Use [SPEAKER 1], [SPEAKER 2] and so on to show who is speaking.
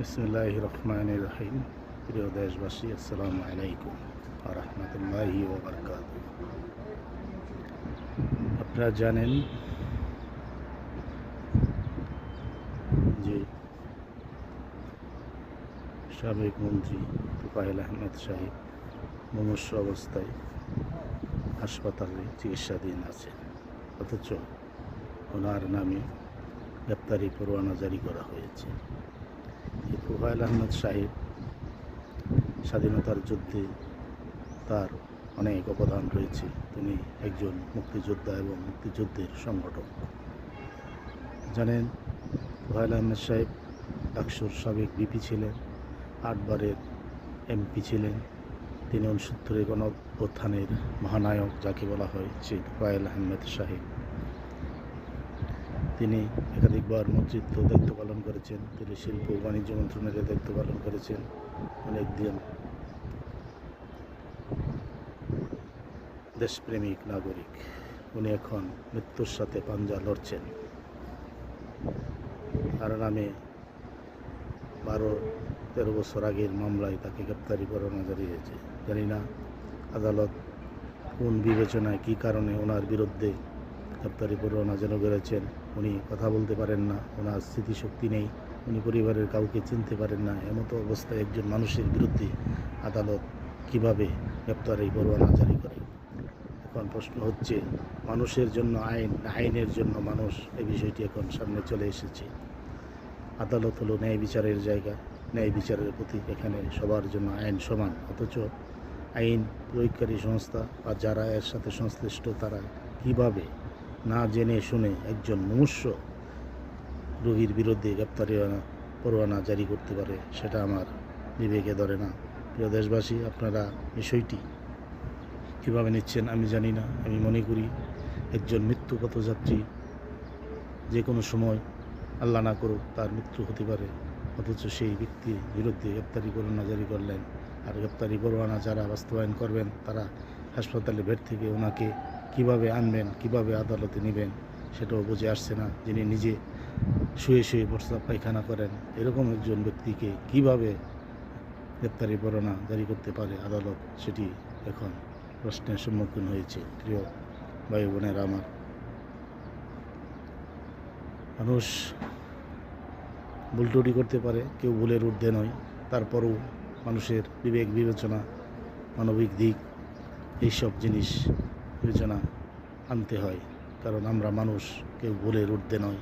[SPEAKER 1] বিসমিল্লাহির রহমানির রহিম। প্রিয় দেশবাসী, আসসালামু আলাইকুম ওয়া রাহমাতুল্লাহি ওয়া বারাকাতুহু। আপনারা জানেন যে সাবেক মন্ত্রী তোফায়েল আহমেদ সাহেব মুমূর্ষু অবস্থায় হাসপাতালে চিকিৎসাধীন আছেন, অথচ ওনার নামে গ্রেপ্তারি পরোয়ানা জারি করা হয়েছে। তোফায়েল আহমেদ সাহেব স্বাধীনতার যুদ্ধে তার অনেক অবদান রয়েছে। তিনি একজন মুক্তিযোদ্ধা এবং মুক্তিযুদ্ধের সংগঠক। জানেন, তোফায়েল আহমেদ সাহেব ডাকসুর সাবেক বিপি ছিলেন, 8 বারের এমপি ছিলেন। তিনি 69 গণঅভ্যুত্থানের মহানায়ক যাকে বলা হয়, সেই তোফায়েল আহমেদ সাহেব। তিনি একাধিকবার মন্ত্রিত্ব দায়িত্ব পালন করেছেন। তিনি শিল্প ও বাণিজ্য মন্ত্রণালয়ের দায়িত্ব পালন করেছেন অনেকদিন। দেশপ্রেমিক নাগরিক। উনি এখন মৃত্যুর সাথে পাঞ্জা লড়ছেন। তার নামে 12-13 বছর আগের মামলায় তাকে গ্রেপ্তারি পরোয়ানা জারি হয়েছে। জানি না আদালত কোন বিবেচনায়, কী কারণে ওনার বিরুদ্ধে গ্রেপ্তারি পরোয়ানা জারি করেছেন। উনি কথা বলতে পারেন না, ওনার স্মৃতিশক্তি নেই, উনি পরিবারের কাউকে চিনতে পারেন না। এমতো অবস্থায় একজন মানুষের বিরুদ্ধে আদালত কিভাবে গ্রেপ্তারি পরোয়ানা জারি করে? এখন প্রশ্ন হচ্ছে, মানুষের জন্য আইন, আইনের জন্য মানুষ, এই বিষয়টি এখন সামনে চলে এসেছে। আদালত হলো ন্যায় বিচারের জায়গা, ন্যায় বিচারের প্রতি এখানে সবার জন্য আইন সমান। অথচ আইন প্রয়োগকারী সংস্থা বা যারা এর সাথে সংশ্লিষ্ট, তারা কিভাবে না জেনে শুনে একজন মুমূর্ষু রোগীর বিরুদ্ধে গ্রেপ্তারি পরোয়ানা জারি করতে পারে, সেটা আমার বিবেকে ধরে না। প্রিয় দেশবাসী, আপনারা বিষয়টি কীভাবে নিচ্ছেন আমি জানি না। আমি মনে করি একজন মৃত্যুপথযাত্রী যে কোনো সময়, আল্লাহ না করুক, তার মৃত্যু হতে পারে, অথচ সেই ব্যক্তির বিরুদ্ধে গ্রেপ্তারি পরোয়ানা জারি করলেন। আর গ্রেপ্তারি পরোয়ানা যারা বাস্তবায়ন করবেন, তারা হাসপাতালে বেড থেকে ওনাকে কিভাবে আনবেন, কিভাবে আদালতে নেবেন, সেটাও বুঝে আসছে না। যিনি নিজে শুয়ে শুয়ে প্রস্রাব পায়খানা করেন, এরকম একজন ব্যক্তিকে কিভাবে গ্রেপ্তারি পরোয়ানা জারি করতে পারে আদালত, সেটি এখন প্রশ্নের সম্মুখীন হয়েছে। প্রিয় ভাই বোনেরা আমার, মানুষ ভুল ত্রুটি করতে পারে, কেউ ভুলের ঊর্ধ্বে নয়। তারপরও মানুষের বিবেক বিবেচনা, মানবিক দিক, এইসব জিনিস বিবেচনা আনতে হয়, কারণ আমরা মানুষ, কেউ ভুলের ঊর্ধ্বে নয়।